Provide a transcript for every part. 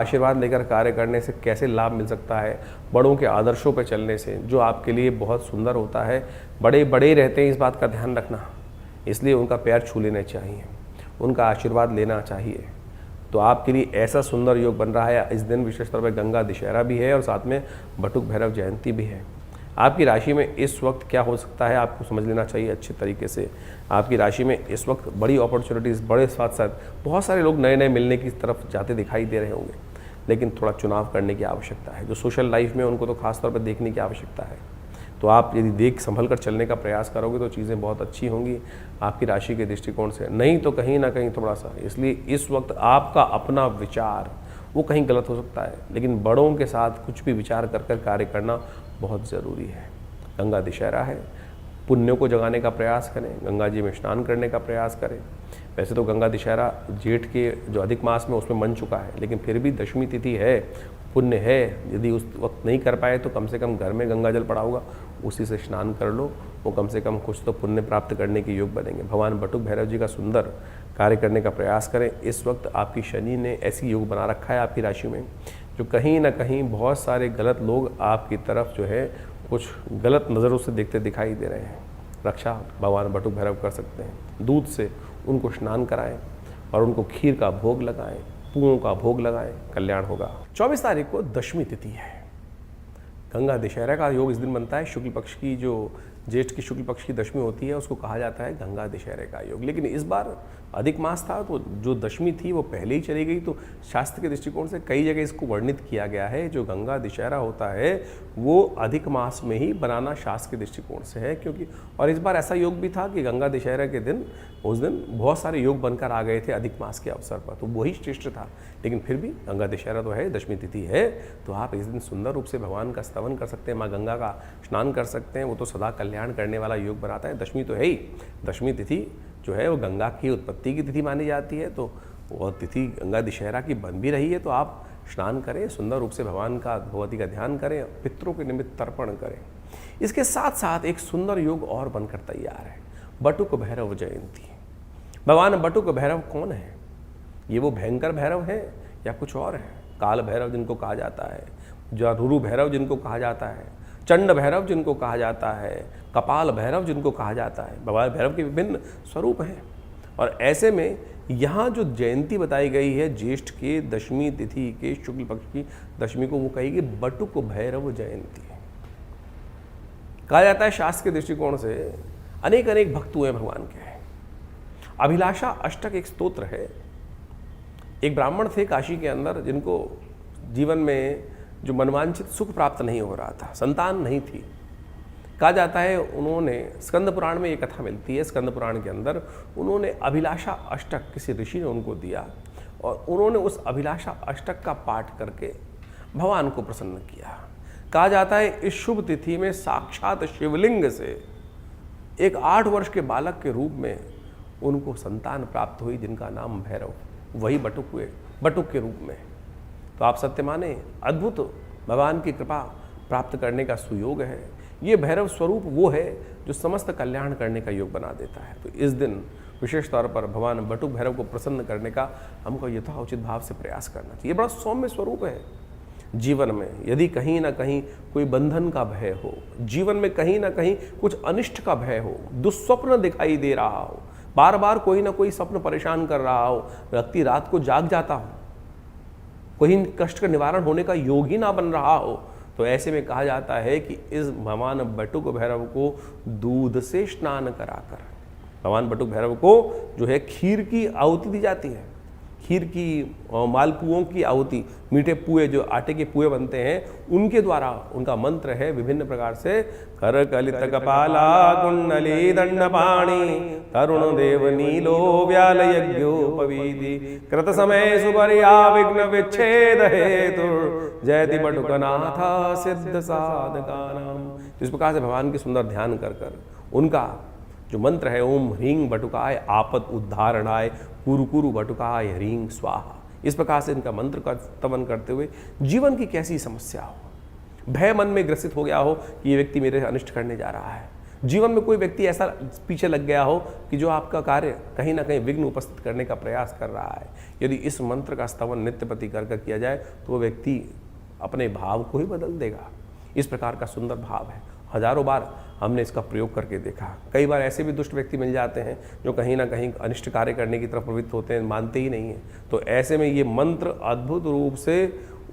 आशीर्वाद लेकर कार्य करने से कैसे लाभ मिल सकता है, बड़ों के आदर्शों पर चलने से, जो आपके लिए बहुत सुंदर होता है। बड़े बड़े रहते हैं, इस बात का ध्यान रखना, इसलिए उनका पैर छू लेने चाहिए, उनका आशीर्वाद लेना चाहिए। तो आपके लिए ऐसा सुंदर योग बन रहा है। इस दिन विशेष तौर पर गंगा दशहरा भी है और साथ में बटुक भैरव जयंती भी है। आपकी राशि में इस वक्त क्या हो सकता है आपको समझ लेना चाहिए अच्छे तरीके से। आपकी राशि में इस वक्त बड़ी अपॉर्चुनिटीज़, बड़े साथ साथ बहुत सारे लोग नए नए मिलने की तरफ जाते दिखाई दे रहे होंगे, लेकिन थोड़ा चुनाव करने की आवश्यकता है। जो सोशल लाइफ में उनको तो खास तौर पर देखने की आवश्यकता है। तो आप यदि देख संभल कर चलने का प्रयास करोगे तो चीज़ें बहुत अच्छी होंगी आपकी राशि के दृष्टिकोण से। नहीं तो कहीं ना कहीं थोड़ा सा, इसलिए इस वक्त आपका अपना विचार वो कहीं गलत हो सकता है, लेकिन बड़ों के साथ कुछ भी विचार कर कर कार्य करना बहुत ज़रूरी है। गंगा दशहरा है, पुण्यों को जगाने का प्रयास करें, गंगा जी में स्नान करने का प्रयास करें। वैसे तो गंगा दशहरा जेठ के जो अधिक मास में उसमें मन चुका है, लेकिन फिर भी दशमी तिथि है, पुण्य है। यदि उस वक्त नहीं कर पाए तो कम से कम घर में गंगा जल पड़ा होगा, उसी से स्नान कर लो, वो कम से कम कुछ तो पुण्य प्राप्त करने के योग बनेंगे। भगवान बटुक भैरव जी का सुंदर कार्य करने का प्रयास करें। इस वक्त आपकी शनि ने ऐसी योग बना रखा है आपकी राशि में, जो कहीं ना कहीं बहुत सारे गलत लोग आपकी तरफ जो है कुछ गलत नज़रों से देखते दिखाई दे रहे हैं। रक्षा भगवान बटुक भैरव कर सकते हैं। दूध से उनको स्नान कराएं और उनको खीर का भोग लगाएं, पुओं का भोग लगाएं, कल्याण होगा। 24 तारीख को दशमी तिथि है। गंगा दशहरा का योग इस दिन बनता है। शुक्ल पक्ष की, जो ज्येष्ठ की शुक्ल पक्ष की दशमी होती है, उसको कहा जाता है गंगा दशहरे का योग। लेकिन इस बार अधिक मास था, तो जो दशमी थी वो पहले ही चली गई। तो शास्त्र के दृष्टिकोण से कई जगह इसको वर्णित किया गया है। जो गंगा दशहरा होता है वो अधिक मास में ही बनाना शास्त्र के दृष्टिकोण से है, क्योंकि और इस बार ऐसा योग भी था कि गंगा दशहरा के दिन, उस दिन बहुत सारे योग बनकर आ गए थे अधिक मास के अवसर पर, तो वही श्रेष्ठ था। लेकिन फिर भी गंगा दशहरा तो है, दशमी तिथि है, तो आप इस दिन सुंदर रूप से भगवान का स्तवन कर सकते हैं, माँ गंगा का स्नान कर सकते हैं। वो तो सदा कल्याण करने वाला योग बनाता है। दशमी तो है ही, दशमी तिथि जो है वो गंगा की उत्पत्ति की तिथि मानी जाती है, तो वो तिथि गंगा दशहरा की बन भी रही है। तो आप स्नान करें, सुंदर रूप से भगवान का, भगवती का ध्यान करें, पितरों के निमित्त तर्पण करें। इसके साथ साथ एक सुंदर योग और बनकर तैयार है, बटुक भैरव जयंती। भगवान बटुक भैरव कौन है? ये वो भयंकर भैरव है या कुछ और है? काल भैरव जिनको कहा जाता है, जारूरू भैरव जिनको कहा जाता है, चंड भैरव जिनको कहा जाता है, कपाल भैरव जिनको कहा जाता है। भगवान भैरव के विभिन्न स्वरूप हैं। और ऐसे में यहाँ जो जयंती बताई गई है ज्येष्ठ के दशमी तिथि के शुक्ल पक्ष की दशमी को, वो कहेगी बटुक भैरव जयंती। कहा जाता है शास्त्र के दृष्टिकोण से अनेक अनेक भक्त हुए भगवान के। अभिलाषा अष्टक एक स्तोत्र है। एक ब्राह्मण थे काशी के अंदर, जिनको जीवन में जो मनवांछित सुख प्राप्त नहीं हो रहा था, संतान नहीं थी। कहा जाता है उन्होंने, स्कंद पुराण में ये कथा मिलती है, स्कंद पुराण के अंदर उन्होंने अभिलाषा अष्टक किसी ऋषि ने उनको दिया, और उन्होंने उस अभिलाषा अष्टक का पाठ करके भगवान को प्रसन्न किया। कहा जाता है इस शुभ तिथि में साक्षात शिवलिंग से एक 8 वर्ष के बालक के रूप में उनको संतान प्राप्त हुई, जिनका नाम भैरव, वही बटुक हुए, बटुक के रूप में। तो आप सत्य माने, अद्भुत भगवान की कृपा प्राप्त करने का सुयोग है। ये भैरव स्वरूप वो है जो समस्त कल्याण करने का योग बना देता है। तो इस दिन विशेष तौर पर भगवान बटुक भैरव को प्रसन्न करने का हमको यथाउचित भाव से प्रयास करना चाहिए। बड़ा सौम्य स्वरूप है। जीवन में यदि कहीं ना कहीं कोई बंधन का भय हो, जीवन में कहीं ना कहीं कुछ अनिष्ट का भय हो, दुस्वप्न दिखाई दे रहा हो, बार बार कोई ना कोई स्वप्न परेशान कर रहा हो, व्यक्ति रात को जाग जाता हो, कोई कष्ट का निवारण होने का योग ही ना बन रहा हो, तो ऐसे में कहा जाता है कि इस भगवान बटुक भैरव को दूध से स्नान कराकर, भगवान बटुक भैरव को जो है खीर की आहुति दी जाती है। खीर की, मालपुओं की आहुति, मीठे पुए, जो आटे के पुए बनते हैं, उनके द्वारा, उनका मंत्र है विभिन्न प्रकार से, कर कलित कपाला कुंडली दंडपाणी तरुण देव नीलो व्याल यज्ञोपवीति कृत समय सुपर्या विघ्न विच्छेद हेतु जयति बटुकनाथ सिद्ध साधकानाम। इस प्रकार से भगवान की सुंदर ध्यान कर कर उनका जो मंत्र है, ओम ह्रीं बटुकाय आपद उद्धारणाय कुरु कुरु बटुकाय ह्रीं स्वाहा, इस प्रकार से इनका मंत्र का स्तवन करते हुए जीवन की कैसी समस्या हो, भय मन में ग्रसित हो गया हो कि ये व्यक्ति मेरे अनिष्ट करने जा रहा है, जीवन में कोई व्यक्ति ऐसा पीछे लग गया हो कि जो आपका कार्य कहीं ना कहीं विघ्न उपस्थित करने का प्रयास कर रहा है, यदि इस मंत्र का स्तवन नित्य प्रति कर किया जाए तो वो व्यक्ति अपने भाव को ही बदल देगा। इस प्रकार का सुंदर भाव है। हजारों बार हमने इसका प्रयोग करके देखा। कई बार ऐसे भी दुष्ट व्यक्ति मिल जाते हैं जो कहीं ना कहीं अनिष्ट कार्य करने की तरफ प्रवृत्त होते हैं, मानते ही नहीं हैं। तो ऐसे में ये मंत्र अद्भुत रूप से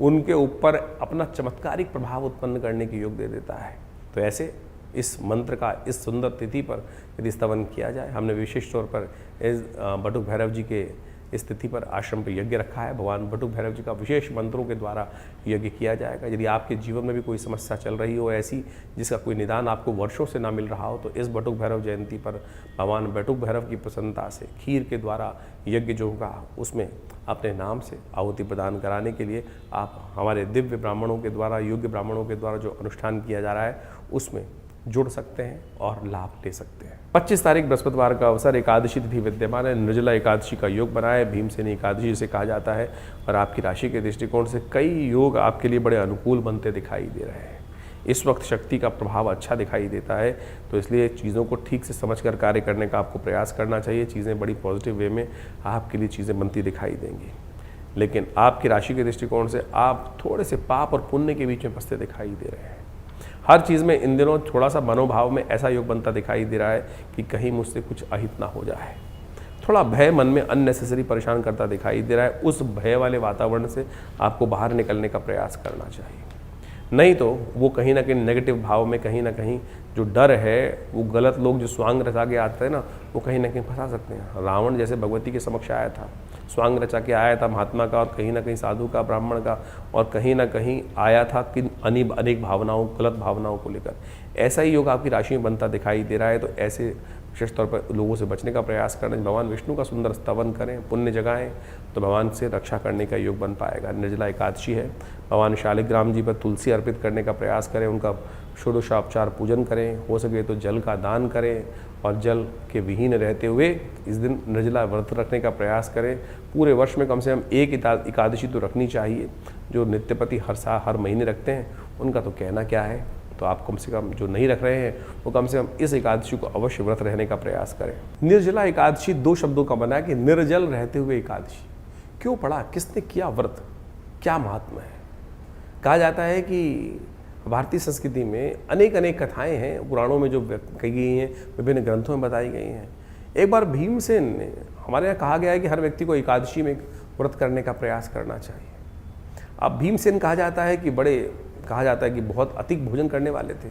उनके ऊपर अपना चमत्कारिक प्रभाव उत्पन्न करने की योग दे देता है। तो ऐसे इस मंत्र का इस सुंदर तिथि पर यदि स्तवन किया जाए, हमने विशेष तौर पर इस बटुक भैरव जी के इस तिथि पर आश्रम पर यज्ञ रखा है। भगवान बटुक भैरव जी का विशेष मंत्रों के द्वारा यज्ञ किया जाएगा। यदि आपके जीवन में भी कोई समस्या चल रही हो ऐसी जिसका कोई निदान आपको वर्षों से ना मिल रहा हो, तो इस बटुक भैरव जयंती पर भगवान बटुक भैरव की प्रसन्नता से खीर के द्वारा यज्ञ जो होगा उसमें अपने नाम से आहुति प्रदान कराने के लिए आप हमारे दिव्य ब्राह्मणों के द्वारा, योग्य ब्राह्मणों के द्वारा जो अनुष्ठान किया जा रहा है उसमें जुड़ सकते हैं और लाभ ले सकते हैं। 25 तारीख बृहस्पतिवार का अवसर, एकादशी तिथि विद्यमान है। निर्जला एकादशी का योग बना है, भीमसेनी एकादशी जिसे कहा जाता है। और आपकी राशि के दृष्टिकोण से कई योग आपके लिए बड़े अनुकूल बनते दिखाई दे रहे हैं। इस वक्त शक्ति का प्रभाव अच्छा दिखाई देता है, तो इसलिए चीज़ों को ठीक से समझकर कार्य करने का आपको प्रयास करना चाहिए। चीज़ें बड़ी पॉजिटिव वे में आपके लिए चीज़ें बनती दिखाई देंगी। लेकिन आपकी राशि के दृष्टिकोण से आप थोड़े से पाप और पुण्य के बीच में फंसते दिखाई दे रहे हैं। हर चीज़ में इन दिनों थोड़ा सा मनोभाव में ऐसा योग बनता दिखाई दे रहा है कि कहीं मुझसे कुछ अहित ना हो जाए। थोड़ा भय मन में अननेसेसरी परेशान करता दिखाई दे रहा है। उस भय वाले वातावरण से आपको बाहर निकलने का प्रयास करना चाहिए, नहीं तो वो कहीं ना कहीं नेगेटिव भाव में कहीं ना कहीं जो डर है, वो गलत लोग जो स्वांग रचा के आते हैं ना, वो कहीं ना कहीं फंसा सकते हैं। रावण जैसे भगवती के समक्ष आया था, स्वांग रचा के आया था महात्मा का, और कहीं ना कहीं साधु का, ब्राह्मण का, और कहीं ना कहीं आया था कि अनेक भावनाओं, गलत भावनाओं को लेकर। ऐसा ही योग आपकी राशि में बनता दिखाई दे रहा है। तो ऐसे विशेष तौर पर लोगों से बचने का प्रयास करें। भगवान विष्णु का सुंदर स्तवन करें, पुण्य जगाएं, तो भगवान से रक्षा करने का योग बन पाएगा। निर्जला एकादशी है, भगवान शालिग्राम जी पर तुलसी अर्पित करने का प्रयास करें, उनका षोडशोपचार पूजन करें, हो सके तो जल का दान करें, और जल के विहीन रहते हुए इस दिन निर्जला व्रत रखने का प्रयास करें। पूरे वर्ष में कम से कम एक एकादशी तो रखनी चाहिए। जो नित्यपति हर महीने रखते हैं उनका तो कहना क्या है, तो आप कम से कम जो नहीं रख रहे हैं वो कम से कम इस एकादशी को अवश्य व्रत रहने का प्रयास करें। निर्जला एकादशी 2 शब्दों का बना है कि निर्जल रहते हुए एकादशी। क्यों पढ़ा, किसने किया व्रत, क्या महात्मा है? कहा जाता है कि भारतीय संस्कृति में अनेक कथाएं हैं, पुराणों में जो कही गई हैं, विभिन्न ग्रंथों में बताई गई हैं। एक बार भीमसेन ने, हमारे यहाँ कहा गया है कि हर व्यक्ति को एकादशी में व्रत करने का प्रयास करना चाहिए। अब भीमसेन कहा जाता है कि बहुत अधिक भोजन करने वाले थे,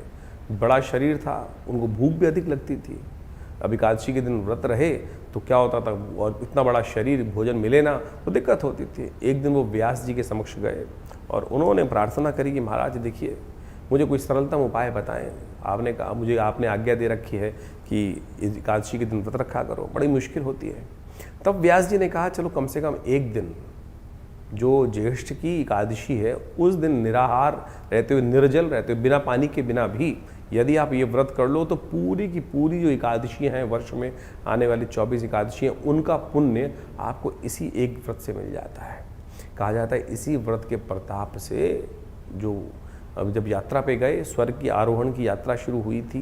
बड़ा शरीर था, उनको भूख भी अधिक लगती थी। अब एकादशी के दिन व्रत रहे तो क्या होता था, और इतना बड़ा शरीर, भोजन मिले ना तो दिक्कत होती थी। एक दिन वो व्यास जी के समक्ष गए और उन्होंने प्रार्थना करी कि महाराज देखिए, मुझे कोई सरलतम उपाय बताएं। आपने कहा, मुझे आपने आज्ञा दे रखी है कि एकादशी के दिन व्रत रखा करो, बड़ी मुश्किल होती है। तब व्यास जी ने कहा चलो कम से कम एक दिन, जो ज्येष्ठ की एकादशी है उस दिन निराहार रहते हुए, निर्जल रहते हुए, बिना पानी के बिना भी यदि आप ये व्रत कर लो तो पूरी की पूरी जो एकादशी हैं, वर्ष में आने वाली 24 एकादशी हैं, उनका पुण्य आपको इसी एक व्रत से मिल जाता है। कहा जाता है इसी व्रत के प्रताप से जो अब जब यात्रा पे गए, स्वर्ग की आरोहण की यात्रा शुरू हुई थी,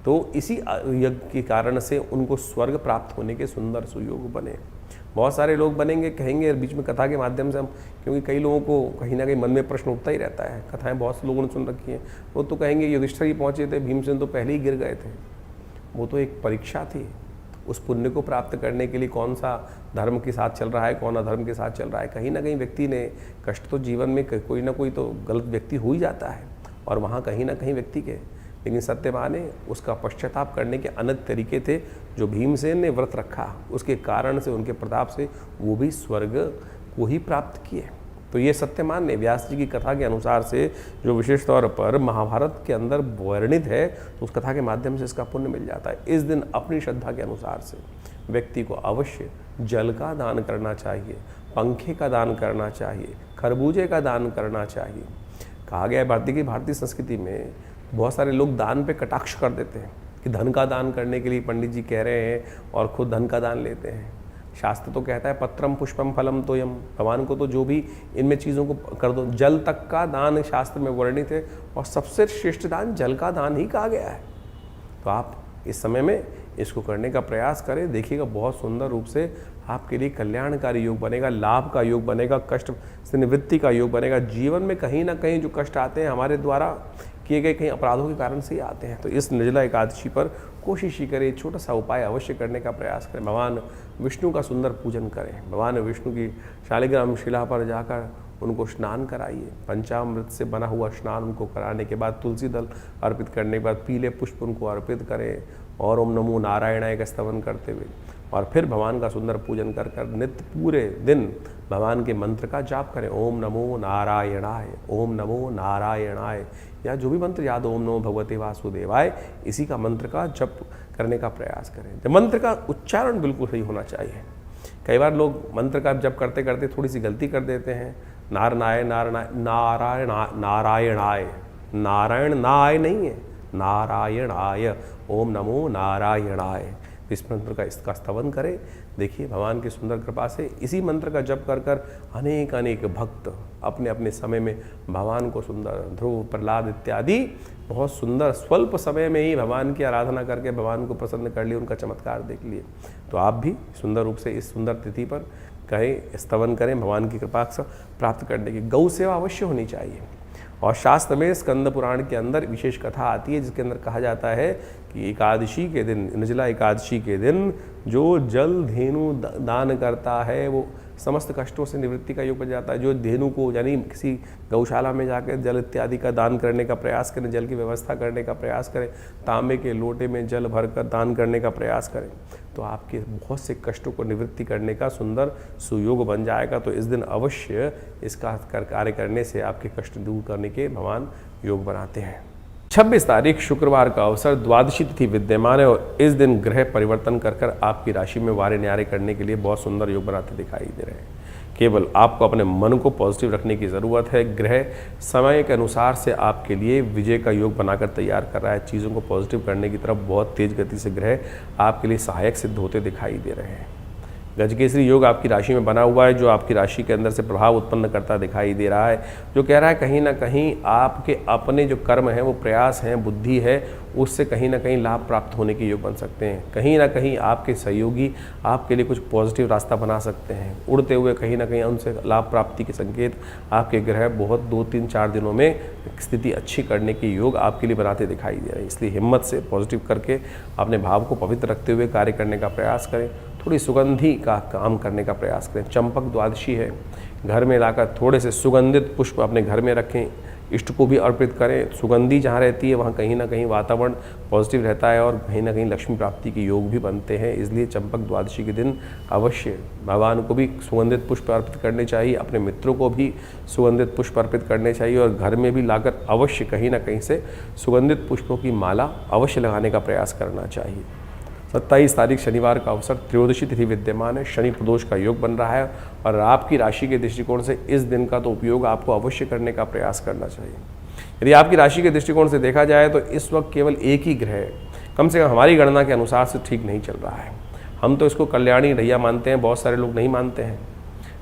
तो इसी यज्ञ के कारण से उनको स्वर्ग प्राप्त होने के सुंदर सुयोग बने। बहुत सारे लोग बनेंगे, कहेंगे बीच में कथा के माध्यम से हम, क्योंकि कई लोगों को कहीं ना कहीं मन में प्रश्न उठता ही रहता है, कथाएं बहुत से लोगों ने सुन रखी हैं, वो तो कहेंगे युधिष्ठिर ही पहुँचे थे, भीमसेन तो पहले ही गिर गए थे। वो तो एक परीक्षा थी, उस पुण्य को प्राप्त करने के लिए कौन सा धर्म के साथ चल रहा है, कौन अधर्म के साथ चल रहा है। कहीं ना कहीं व्यक्ति ने कष्ट तो जीवन में कोई ना कोई तो गलत व्यक्ति हो ही जाता है, और वहाँ कहीं ना कहीं व्यक्ति के, लेकिन सत्य माने उसका पश्चाताप करने के अनेक तरीके थे। जो भीमसेन ने व्रत रखा उसके कारण से, उनके प्रताप से वो भी स्वर्ग को ही प्राप्त किए। तो ये सत्यमान ने व्यास जी की कथा के अनुसार से, जो विशेष तौर पर महाभारत के अंदर वर्णित है, तो उस कथा के माध्यम से इसका पुण्य मिल जाता है। इस दिन अपनी श्रद्धा के अनुसार से व्यक्ति को अवश्य जल का दान करना चाहिए, पंखे का दान करना चाहिए, खरबूजे का दान करना चाहिए। कहा गया है भारतीय संस्कृति में बहुत सारे लोग दान पे कटाक्ष कर देते हैं कि धन का दान करने के लिए पंडित जी कह रहे हैं और खुद धन का दान लेते हैं। शास्त्र तो कहता है पत्रम पुष्पम फलम तोयम, भगवान को तो जो भी इनमें चीज़ों को कर दो। जल तक का दान शास्त्र में वर्णित है, और सबसे श्रेष्ठ दान जल का दान ही कहा गया है। तो आप इस समय में इसको करने का प्रयास करें। देखिएगा बहुत सुंदर रूप से आपके लिए कल्याणकारी योग बनेगा, लाभ का योग बनेगा, कष्ट से निवृत्ति का योग बनेगा। जीवन में कहीं ना कहीं जो कष्ट आते हैं हमारे द्वारा किए गए कहीं अपराधों के कारण से ही आते हैं। तो इस निर्जला एकादशी पर कोशिश ही करें, छोटा सा उपाय अवश्य करने का प्रयास करें। भगवान विष्णु का सुंदर पूजन करें, भगवान विष्णु की शालिग्राम शिला पर जाकर उनको स्नान कराइए। पंचामृत से बना हुआ स्नान उनको कराने के बाद तुलसी दल अर्पित करने के बाद पीले पुष्प उनको अर्पित करें और ओम नमो नारायणाय का स्तवन करते हुए और फिर भगवान का सुंदर पूजन कर कर नित्य पूरे दिन भगवान के मंत्र का जाप करें। ओम नमो नारायणाय, ओम नमो नारायणाय, या जो भी मंत्र याद, ओम नमो भगवते वासुदेवाय, इसी का मंत्र का जप करने का प्रयास करें। तो मंत्र का उच्चारण बिल्कुल सही होना चाहिए। कई बार लोग मंत्र का जप करते करते थोड़ी सी गलती कर देते हैं। नारायण नारायण नारायणाय, नारायण नाय नहीं है, नारायणाय, ओम नमो नारायणाय। इस मंत्र का इसका स्तवन करें। देखिए भगवान की सुंदर कृपा से इसी मंत्र का जप कर कर अनेक अनेक भक्त अपने अपने समय में भगवान को सुंदर, ध्रुव, प्रहलाद इत्यादि बहुत सुंदर स्वल्प समय में ही भगवान की आराधना करके भगवान को प्रसन्न कर लिए, उनका चमत्कार देख लिए। तो आप भी सुंदर रूप से इस सुंदर तिथि पर कहें, स्तवन करें भगवान की कृपा से प्राप्त करने की। गौ सेवा अवश्य होनी चाहिए। और शास्त्र में स्कंद पुराण के अंदर विशेष कथा आती है जिसके अंदर कहा जाता है कि एकादशी के दिन, निर्जला एकादशी के दिन जो जल धेनु दान करता है वो समस्त कष्टों से निवृत्ति का योग बन जाता है। जो धेनु को यानी किसी गौशाला में जाकर जल इत्यादि का दान करने का प्रयास करें, जल की व्यवस्था करने का प्रयास करें, तांबे के लोटे में जल भरकर दान करने का प्रयास करें, तो आपके बहुत से कष्टों को निवृत्ति करने का सुंदर सुयोग बन जाएगा। तो इस दिन अवश्य इसका कार्य करने से आपके कष्ट दूर करने के भगवान योग बनाते हैं। 26 तारीख शुक्रवार का अवसर, द्वादशी तिथि विद्यमान है और इस दिन ग्रह परिवर्तन कर कर आपकी राशि में वारे न्यारे करने के लिए बहुत सुंदर योग बनाते दिखाई दे रहे हैं। केवल आपको अपने मन को पॉजिटिव रखने की ज़रूरत है। ग्रह समय के अनुसार से आपके लिए विजय का योग बनाकर तैयार कर रहा है। चीज़ों को पॉजिटिव करने की तरफ बहुत तेज गति से ग्रह आपके लिए सहायक सिद्ध होते दिखाई दे रहे हैं। गजकेसरी योग आपकी राशि में बना हुआ है जो आपकी राशि के अंदर से प्रभाव उत्पन्न करता दिखाई दे रहा है, जो कह रहा है कहीं ना कहीं आपके अपने जो कर्म हैं, वो प्रयास हैं, बुद्धि है, उससे कहीं ना कहीं लाभ प्राप्त होने के योग बन सकते हैं। कहीं ना कहीं आपके सहयोगी आपके लिए कुछ पॉजिटिव रास्ता बना सकते हैं। उड़ते हुए कहीं ना कहीं उनसे लाभ प्राप्ति के संकेत आपके ग्रह बहुत 2-3-4 दिनों में स्थिति अच्छी करने के योग आपके लिए बनाते दिखाई दे रहे हैं। इसलिए हिम्मत से पॉजिटिव करके अपने भाव को पवित्र रखते हुए कार्य करने का प्रयास करें। थोड़ी सुगंधी का काम करने का प्रयास करें। चंपक द्वादशी है, घर में लाकर थोड़े से सुगंधित पुष्प अपने घर में रखें, इष्ट को भी अर्पित करें। सुगंधी जहाँ रहती है वहाँ कहीं ना कहीं वातावरण पॉजिटिव रहता है और कहीं ना कहीं लक्ष्मी प्राप्ति के योग भी बनते हैं। इसलिए चंपक द्वादशी के दिन अवश्य भगवान को भी सुगंधित पुष्प अर्पित करने चाहिए, अपने मित्रों को भी सुगंधित पुष्प अर्पित करने चाहिए और घर में भी लाकर अवश्य कहीं ना कहीं से सुगंधित पुष्पों की माला अवश्य लगाने का प्रयास करना चाहिए। 27 तारीख शनिवार का अवसर, त्रयोदशी तिथि विद्यमान है, शनि प्रदोष का योग बन रहा है और आपकी राशि के दृष्टिकोण से इस दिन का तो उपयोग आपको अवश्य करने का प्रयास करना चाहिए। यदि आपकी राशि के दृष्टिकोण से देखा जाए तो इस वक्त केवल एक ही ग्रह कम से कम हमारी गणना के अनुसार से ठीक नहीं चल रहा है। हम तो इसको कल्याणी ढैया मानते हैं, बहुत सारे लोग नहीं मानते हैं।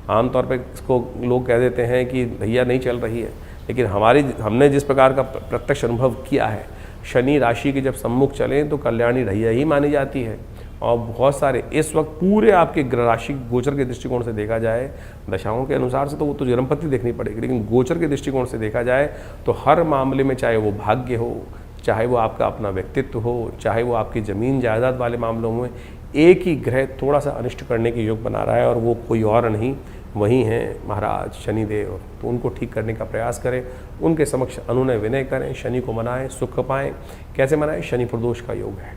आमतौर पर इसको लोग कह देते हैं कि ढैया नहीं चल रही है, लेकिन हमने जिस प्रकार का प्रत्यक्ष अनुभव किया है, शनि राशि के जब सम्मुख चलें तो कल्याणी ढैया ही मानी जाती है। और बहुत सारे इस वक्त पूरे आपके राशि गोचर के दृष्टिकोण से देखा जाए, दशाओं के अनुसार से तो वो तो जन्मपति देखनी पड़ेगी, लेकिन गोचर के दृष्टिकोण से देखा जाए तो हर मामले में, चाहे वो भाग्य हो, चाहे वो आपका अपना व्यक्तित्व हो, चाहे वो आपकी ज़मीन जायदाद वाले मामलों में, एक ही ग्रह थोड़ा सा अनिष्ट करने के योग बना रहा है और वो कोई और नहीं, वही हैं महाराज शनिदेव। तो उनको ठीक करने का प्रयास करें, उनके समक्ष अनुनय विनय करें, शनि को मनाएं, सुख पाएं। कैसे मनाएं? शनि प्रदोष का योग है।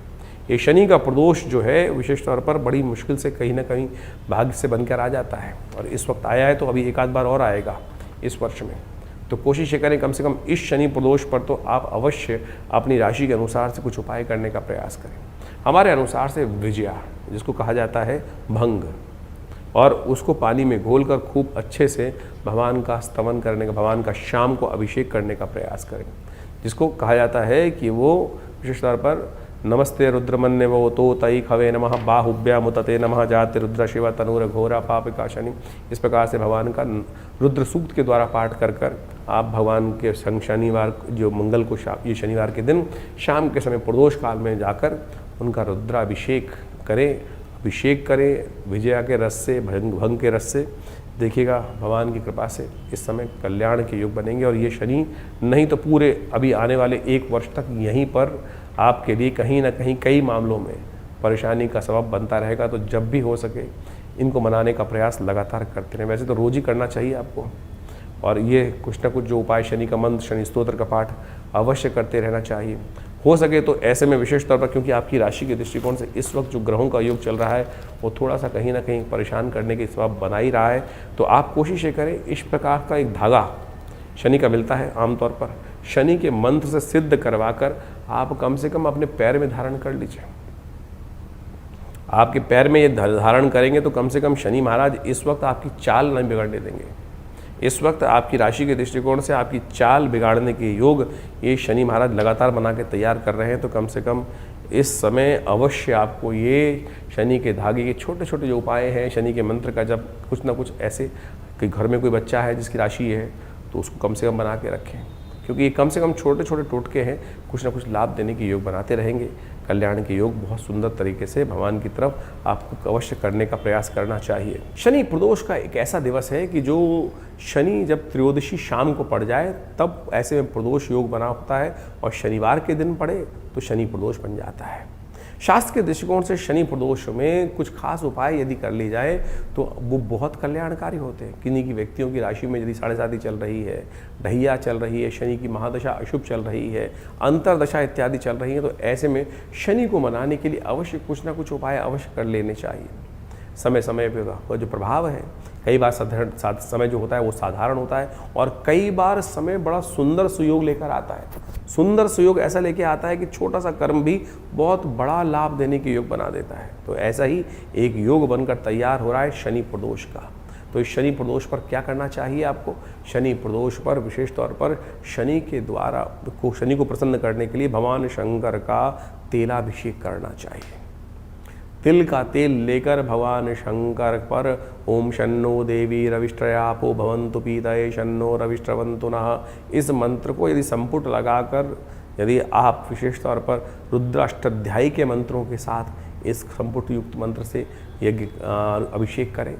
ये शनि का प्रदोष जो है विशेष तौर पर बड़ी मुश्किल से कहीं ना कहीं भाग्य से बनकर आ जाता है और इस वक्त आया है तो अभी एक आध बार और आएगा इस वर्ष में। तो कोशिश ये करें कम से कम इस शनि प्रदोष पर तो आप अवश्य अपनी राशि के अनुसार से कुछ उपाय करने का प्रयास करें। हमारे अनुसार से विजया, जिसको कहा जाता है भंग, और उसको पानी में घोलकर खूब अच्छे से भगवान का स्तवन करने का, भगवान का शाम को अभिषेक करने का प्रयास करें, जिसको कहा जाता है कि वो विशेष तौर पर नमस्ते रुद्रमन्य वो तो तई खवे नमः बाहुभ्या मुतते नमः जाति रुद्र शिव तनूर घोरा पापिका शनि, इस प्रकार से भगवान का रुद्र सूक्त के द्वारा पाठ कर कर आप भगवान के संग शनिवार जो मंगल को ये शनिवार के दिन शाम के समय प्रदोष काल में जाकर उनका रुद्राभिषेक करें विजया के रस से, भंग के रस से। देखिएगा भगवान की कृपा से इस समय कल्याण के योग बनेंगे। और ये शनि नहीं तो पूरे अभी आने वाले 1 वर्ष तक यहीं पर आपके लिए कहीं ना कहीं कई मामलों में परेशानी का सबब बनता रहेगा। तो जब भी हो सके इनको मनाने का प्रयास लगातार करते रहें। वैसे तो रोज़ ही करना चाहिए आपको, और ये कुछ ना कुछ जो उपाय, शनि का मंत्र, शनि स्तोत्र का पाठ अवश्य करते रहना चाहिए। हो सके तो ऐसे में विशेष तौर पर, क्योंकि आपकी राशि के दृष्टिकोण से इस वक्त जो ग्रहों का योग चल रहा है वो थोड़ा सा कहीं ना कहीं परेशान करने के सबब बना ही रहा है। तो आप कोशिश ये करें, इस प्रकार का एक धागा शनि का मिलता है आमतौर पर, शनि के मंत्र से सिद्ध करवा कर आप कम से कम अपने पैर में धारण कर लीजिए। आपके पैर में ये धारण करेंगे तो कम से कम शनि महाराज इस वक्त आपकी चाल नहीं बिगड़ने देंगे। इस वक्त आपकी राशि के दृष्टिकोण से आपकी चाल बिगाड़ने के योग ये शनि महाराज लगातार बना के तैयार कर रहे हैं। तो कम से कम इस समय अवश्य आपको ये शनि के धागे के छोटे छोटे जो उपाय हैं, शनि के मंत्र का, जब कुछ ना कुछ ऐसे कि घर में कोई बच्चा है जिसकी राशि है तो उसको कम से कम बना के रखें, क्योंकि ये कम से कम छोटे छोटे टोटके हैं, कुछ ना कुछ लाभ देने के योग बनाते रहेंगे। कल्याण के योग बहुत सुंदर तरीके से भगवान की तरफ आपको अवश्य करने का प्रयास करना चाहिए। शनि प्रदोष का एक ऐसा दिवस है कि जो शनि जब त्रयोदशी शाम को पड़ जाए तब ऐसे में प्रदोष योग बना होता है, और शनिवार के दिन पड़े तो शनि प्रदोष बन जाता है। शास्त्र के दृष्टिकोण से शनि प्रदोष में कुछ खास उपाय यदि कर ली जाए तो वो बहुत कल्याणकारी होते हैं। किन्हीं की व्यक्तियों की राशि में यदि 7.5 चल रही है, ढैया चल रही है, शनि की महादशा अशुभ चल रही है, अंतरदशा इत्यादि चल रही है, तो ऐसे में शनि को मनाने के लिए अवश्य कुछ ना कुछ उपाय अवश्य कर लेने चाहिए। समय समय पर जो प्रभाव है, कई बार समय जो होता है वो साधारण होता है, और कई बार समय बड़ा सुंदर सुयोग लेकर आता है। सुंदर सुयोग ऐसा लेके आता है कि छोटा सा कर्म भी बहुत बड़ा लाभ देने के योग बना देता है। तो ऐसा ही एक योग बनकर तैयार हो रहा है शनि प्रदोष का। तो इस शनि प्रदोष पर क्या करना चाहिए आपको? शनि प्रदोष पर विशेष तौर पर शनि के द्वारा शनि को प्रसन्न करने के लिए भगवान शंकर का तेलाभिषेक करना चाहिए। तिल का तेल लेकर भगवान शंकर पर ओम शन्नो देवी रविष्ट्रयापो भवन्तु पीतये शन्नो रविष्ट्रवन्तु नः, इस मंत्र को यदि संपुट लगाकर यदि आप विशेष तौर पर रुद्राष्टाध्यायी के मंत्रों के साथ इस संपुट युक्त मंत्र से यज्ञ अभिषेक करें,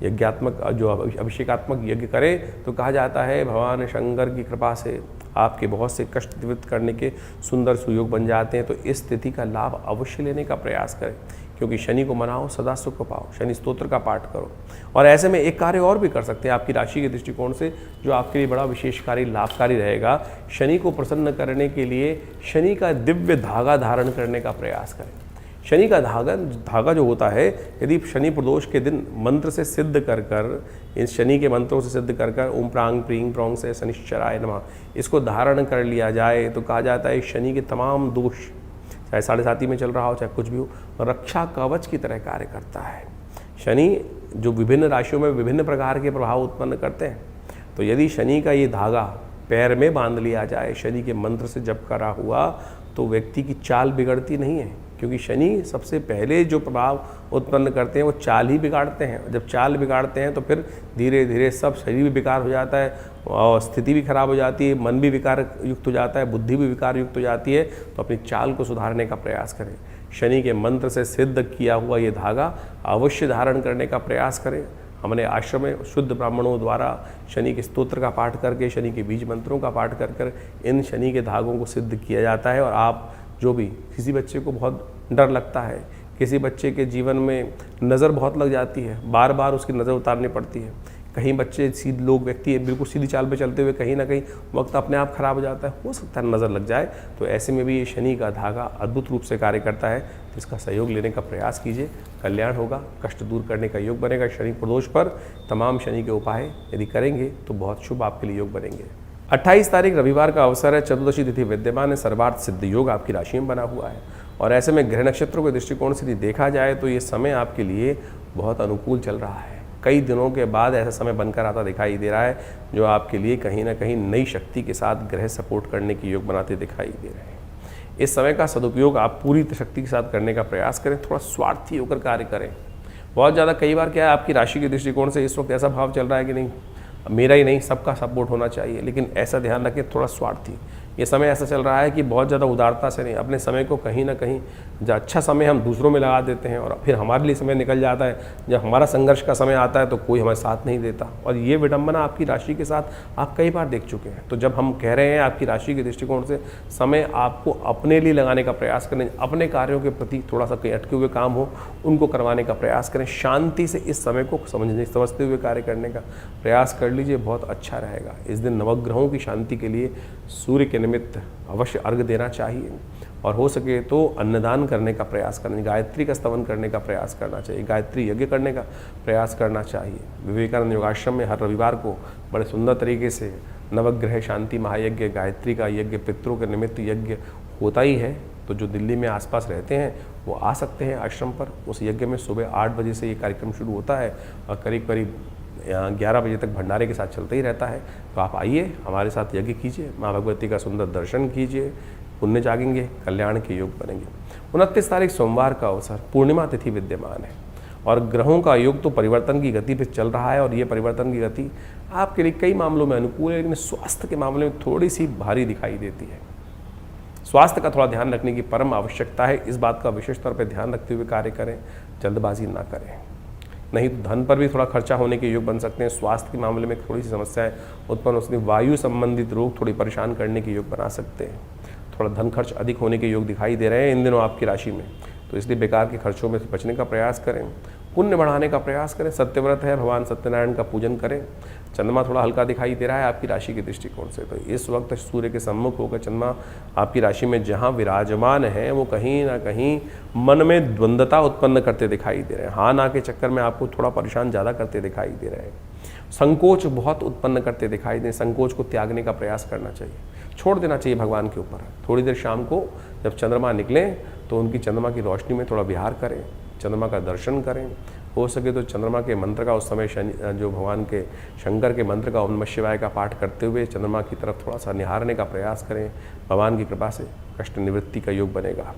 यज्ञात्मक जो अभिषेकात्मक यज्ञ करें, तो कहा जाता है भगवान शंकर की कृपा से आपके बहुत से कष्ट निवृत्त करने के सुंदर सुयोग बन जाते हैं। तो इस तिथि का लाभ अवश्य लेने का प्रयास करें, क्योंकि शनि को मनाओ, सदा सुख पाओ। शनि स्तोत्र का पाठ करो। और ऐसे में एक कार्य और भी कर सकते हैं आपकी राशि के दृष्टिकोण से, जो आपके लिए बड़ा विशेषकारी लाभकारी रहेगा। शनि को प्रसन्न करने के लिए शनि का दिव्य धागा धारण करने का प्रयास करें। शनि का धागा जो होता है, यदि शनि प्रदोष के दिन मंत्र से सिद्ध कर इस शनि के मंत्रों से सिद्ध कर ओम प्रांग प्रींग प्रोंग से शनिश्चराय नमः इसको धारण कर लिया जाए, तो कहा जाता है शनि के तमाम दोष, चाहे 7.5 में चल रहा हो चाहे कुछ भी हो, रक्षा कवच की तरह कार्य करता है। शनि जो विभिन्न राशियों में विभिन्न प्रकार के प्रभाव उत्पन्न करते हैं, तो यदि शनि का ये धागा पैर में बांध लिया जाए शनि के मंत्र से जप करा हुआ, तो व्यक्ति की चाल बिगड़ती नहीं है, क्योंकि शनि सबसे पहले जो प्रभाव उत्पन्न करते हैं वो चाल ही बिगाड़ते हैं। जब चाल बिगाड़ते हैं तो फिर धीरे धीरे सब शरीर भी विकार हो जाता है, और स्थिति भी खराब हो जाती है, मन भी विकार युक्त हो जाता है, बुद्धि भी विकार युक्त हो जाती है। तो अपनी चाल को सुधारने का प्रयास करें। शनि के मंत्र से सिद्ध किया हुआ ये धागा अवश्य धारण करने का प्रयास करें। हमने आश्रम में शुद्ध ब्राह्मणों द्वारा शनि के स्तोत्र का पाठ करके, शनि के बीज मंत्रों का पाठ कर इन शनि के धागों को सिद्ध किया जाता है। और आप जो भी, किसी बच्चे को बहुत डर लगता है, किसी बच्चे के जीवन में नज़र बहुत लग जाती है, बार बार उसकी नज़र उतारनी पड़ती है, कहीं बच्चे सीधे लोग व्यक्ति बिल्कुल सीधी चाल पे चलते हुए कहीं ना कहीं वक्त अपने आप खराब हो जाता है, हो सकता है नज़र लग जाए। तो ऐसे में भी ये शनि का धागा अद्भुत रूप से कार्य करता है। तो इसका सहयोग लेने का प्रयास कीजिए, कल्याण होगा, कष्ट दूर करने का योग बनेगा। शनि प्रदोष पर तमाम शनि के उपाय यदि करेंगे तो बहुत शुभ आपके लिए योग बनेंगे। 28 तारीख रविवार का अवसर है, चतुर्दशी तिथि विद्यमान है, सर्वार्थ सिद्ध योग आपकी राशि में बना हुआ है। और ऐसे में ग्रह नक्षत्रों के दृष्टिकोण से यदि देखा जाए तो ये समय आपके लिए बहुत अनुकूल चल रहा है। कई दिनों के बाद ऐसा समय बनकर आता दिखाई दे रहा है, जो आपके लिए कहीं ना कहीं नई शक्ति के साथ ग्रह सपोर्ट करने की योग बनाते दिखाई दे रहे हैं। इस समय का सदुपयोग आप पूरी शक्ति के साथ करने का प्रयास करें, थोड़ा स्वार्थी होकर कार्य करें। बहुत ज़्यादा कई बार क्या है, आपकी राशि के दृष्टिकोण से इस वक्त ऐसा भाव चल रहा है कि नहीं मेरा ही नहीं सबका सपोर्ट होना चाहिए, लेकिन ऐसा ध्यान रखें थोड़ा स्वार्थी। ये समय ऐसा चल रहा है कि बहुत ज़्यादा उदारता से नहीं, अपने समय को कहीं ना कहीं जो अच्छा समय हम दूसरों में लगा देते हैं और फिर हमारे लिए समय निकल जाता है। जब हमारा संघर्ष का समय आता है तो कोई हमारे साथ नहीं देता, और ये विडंबना आपकी राशि के साथ आप कई बार देख चुके हैं। तो जब हम कह रहे हैं आपकी राशि के दृष्टिकोण से समय आपको अपने लिए लगाने का प्रयास करें, अपने कार्यों के प्रति थोड़ा सा कहीं अटके हुए काम हो उनको करवाने का प्रयास करें, शांति से इस समय को समझते हुए कार्य करने का प्रयास कर लीजिए, बहुत अच्छा रहेगा। इस दिन नवग्रहों की शांति के लिए सूर्य के निमित्त अवश्य अर्घ्य देना चाहिए, और हो सके तो अन्नदान करने का प्रयास करना, गायत्री का स्तवन करने का प्रयास करना चाहिए, गायत्री यज्ञ करने का प्रयास करना चाहिए। विवेकानंद योगाश्रम में हर रविवार को बड़े सुंदर तरीके से नवग्रह शांति महायज्ञ, गायत्री का यज्ञ, पितरों के निमित्त यज्ञ होता ही है। तो जो दिल्ली में आसपास रहते हैं वो आ सकते हैं आश्रम पर। उस यज्ञ में सुबह 8 बजे से ये कार्यक्रम शुरू होता है और करीब करीब 11 बजे तक भंडारे के साथ चलता ही रहता है। तो आप आइए, हमारे साथ यज्ञ कीजिए, माँ भगवती का सुंदर दर्शन कीजिए, पुण्य जागेंगे, कल्याण के योग बनेंगे। 29 तारीख सोमवार का अवसर, पूर्णिमा तिथि विद्यमान है और ग्रहों का योग तो परिवर्तन की गति पर चल रहा है, और ये परिवर्तन की गति आपके लिए कई मामलों में अनुकूल है, लेकिन स्वास्थ्य के मामले में थोड़ी सी भारी दिखाई देती है। स्वास्थ्य का थोड़ा ध्यान रखने की परम आवश्यकता है। इस बात का विशेष तौर पर ध्यान रखते हुए कार्य करें, जल्दबाजी ना करें, नहीं तो धन पर भी थोड़ा खर्चा होने के योग बन सकते हैं। स्वास्थ्य के मामले में थोड़ी सी समस्याएं उत्पन्न हो सकती हैं। वायु संबंधित रोग थोड़ी परेशान करने के योग बना सकते हैं। थोड़ा धन खर्च अधिक होने के योग दिखाई दे रहे हैं इन दिनों आपकी राशि में, तो इसलिए बेकार के खर्चों में बचने का प्रयास करें, पुण्य बढ़ाने का प्रयास करें। सत्यव्रत है, भगवान सत्यनारायण का पूजन करें। चंद्रमा थोड़ा हल्का दिखाई दे रहा है आपकी राशि के दृष्टिकोण से, तो इस वक्त सूर्य के सम्मुख होकर चंद्रमा आपकी राशि में जहाँ विराजमान है वो कहीं ना कहीं मन में द्वंद्वता उत्पन्न करते दिखाई दे रहे हैं। हाँ ना के चक्कर में आपको थोड़ा परेशान ज़्यादा करते दिखाई दे रहे हैं। संकोच बहुत उत्पन्न करते दिखाई दे, संकोच को त्यागने का प्रयास करना चाहिए, छोड़ देना चाहिए भगवान के ऊपर। थोड़ी देर शाम को जब चंद्रमा निकलें तो उनकी चंद्रमा की रोशनी में थोड़ा विहार करें, चंद्रमा का दर्शन करें। हो सके तो चंद्रमा के मंत्र का उस समय जो भगवान के शंकर के मंत्र का ओम नमः शिवाय का पाठ करते हुए चंद्रमा की तरफ थोड़ा सा निहारने का प्रयास करें। भगवान की कृपा से कष्ट निवृत्ति का योग बनेगा।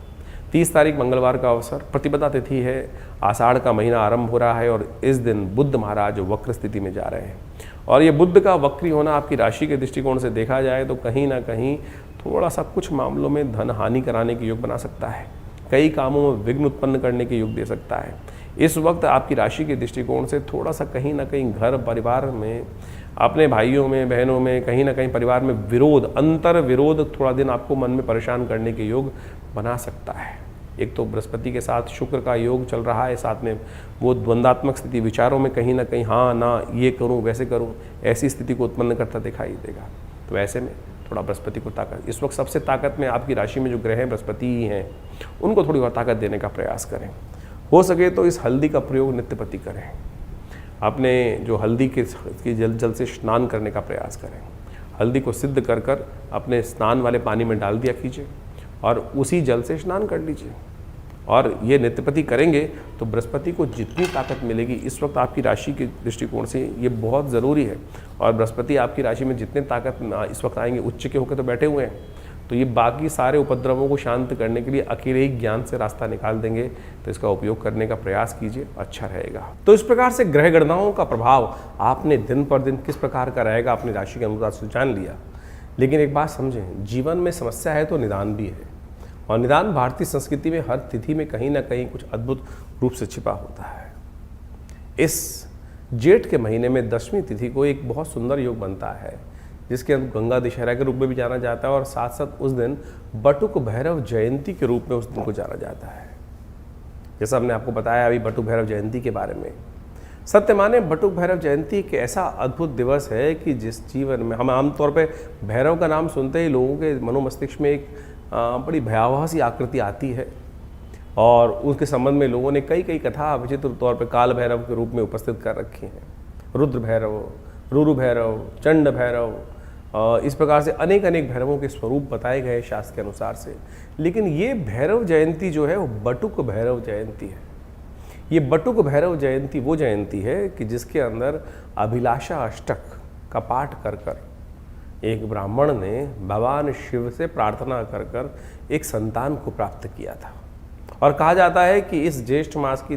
30 तारीख मंगलवार का अवसर, प्रतिपदा तिथि है, आषाढ़ का महीना आरंभ हो रहा है और इस दिन बुद्ध महाराज वक्र स्थिति में जा रहे हैं। और ये बुद्ध का वक्री होना आपकी राशि के दृष्टिकोण से देखा जाए तो कहीं ना कहीं थोड़ा सा कुछ मामलों में धन हानि कराने के योग बना सकता है, कई कामों में विघ्न उत्पन्न करने के योग दे सकता है। इस वक्त आपकी राशि के दृष्टिकोण से थोड़ा सा कहीं ना कहीं घर परिवार में, अपने भाइयों में, बहनों में, कहीं ना कहीं परिवार में विरोध, अंतर विरोध थोड़ा दिन आपको मन में परेशान करने के योग बना सकता है। एक तो बृहस्पति के साथ शुक्र का योग चल रहा है, साथ में वो द्वंद्वात्मक स्थिति, विचारों में कहीं ना कहीं हाँ ना, ये करूँ वैसे करूँ, ऐसी स्थिति को उत्पन्न करता दिखाई देगा। तो ऐसे में थोड़ा बृहस्पति को ताकत, इस वक्त सबसे ताकत में आपकी राशि में जो ग्रह हैं बृहस्पति ही हैं, उनको थोड़ी और ताकत देने का प्रयास करें। हो सके तो इस हल्दी का प्रयोग नित्य प्रति करें। अपने जो हल्दी के जल से स्नान करने का प्रयास करें। हल्दी को सिद्ध कर कर अपने स्नान वाले पानी में डाल दिया कीजिए और उसी जल से स्नान कर लीजिए, और ये नित्यपति करेंगे तो बृहस्पति को जितनी ताकत मिलेगी इस वक्त आपकी राशि के दृष्टिकोण से ये बहुत ज़रूरी है। और बृहस्पति आपकी राशि में जितने ताकत इस वक्त आएंगे, उच्च के होकर तो बैठे हुए हैं, तो ये बाकी सारे उपद्रवों को शांत करने के लिए अकेले ही ज्ञान से रास्ता निकाल देंगे। तो इसका उपयोग करने का प्रयास कीजिए, अच्छा रहेगा। तो इस प्रकार से ग्रह गणनाओं का प्रभाव आपने दिन पर दिन किस प्रकार का रहेगा अपनी राशि के अनुसार से जान लिया। लेकिन एक बात समझें, जीवन में समस्या है तो निदान भी है, और निदान भारतीय संस्कृति में हर तिथि में कहीं ना कहीं कुछ अद्भुत रूप से छिपा होता है। इस जेठ के महीने में 10वीं तिथि को एक बहुत सुंदर योग बनता है, जिसके गंगा दशहरा के रूप में भी जाना जाता है, और साथ साथ उस दिन बटुक भैरव जयंती के रूप में उस दिन को जाना जाता है। जैसा हमने आपको बताया अभी बटुक भैरव जयंती के बारे में, सत्य माने बटुक भैरव जयंती एक ऐसा अद्भुत दिवस है कि जिस जीवन में हम आमतौर पे भैरव का नाम सुनते ही लोगों के मनोमस्तिष्क में एक बड़ी भयावह सी आकृति आती है, और उसके संबंध में लोगों ने कई कथा विचित्र तौर पे काल भैरव के रूप में उपस्थित कर रखी हैं। रुद्र भैरव, रुरु भैरव, चंड भैरव, इस प्रकार से अनेक भैरवों के स्वरूप बताए गए शास्त्र के अनुसार से। लेकिन ये भैरव जयंती जो है वो बटुक भैरव जयंती है। ये बटुक भैरव जयंती वो जयंती है कि जिसके अंदर अभिलाषा अष्टक का पाठ कर कर एक ब्राह्मण ने भगवान शिव से प्रार्थना कर कर एक संतान को प्राप्त किया था। और कहा जाता है कि इस ज्येष्ठ मास की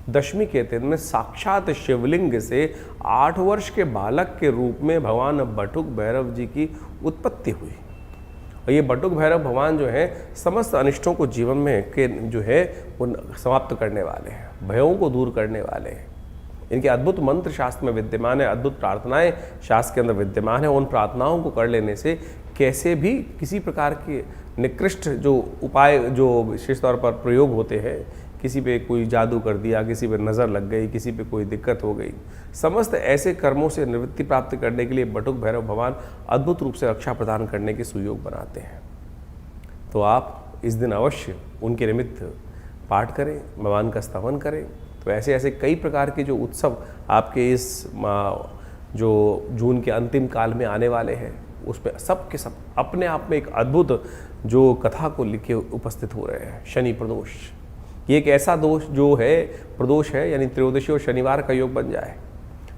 दशमी के दिन में साक्षात शिवलिंग से 8 वर्ष के बालक के रूप में भगवान बटुक भैरव जी की उत्पत्ति हुई। और ये बटुक भैरव भगवान जो है समस्त अनिष्टों को जीवन में के जो है वो समाप्त करने वाले हैं, भयों को दूर करने वाले हैं। इनके अद्भुत मंत्र शास्त्र में विद्यमान है, अद्भुत प्रार्थनाएं शास्त्र के अंदर विद्यमान है। उन प्रार्थनाओं को कर लेने से कैसे भी किसी प्रकार के निकृष्ट जो उपाय जो विशेष तौर पर प्रयोग होते हैं, किसी पे कोई जादू कर दिया, किसी पे नज़र लग गई, किसी पे कोई दिक्कत हो गई, समस्त ऐसे कर्मों से निवृत्ति प्राप्त करने के लिए बटुक भैरव भगवान अद्भुत रूप से रक्षा प्रदान करने के सुयोग बनाते हैं। तो आप इस दिन अवश्य उनके निमित्त पाठ करें, भगवान का स्तवन करें। तो ऐसे ऐसे कई प्रकार के जो उत्सव आपके इस जो जून के अंतिम काल में आने वाले हैं, उसमें सब के सब अपने आप में एक अद्भुत जो कथा को लिखे उपस्थित हो रहे हैं। शनि प्रदोष, ये एक ऐसा दोष जो है प्रदोष है, यानी त्रयोदशी और शनिवार का योग बन जाए।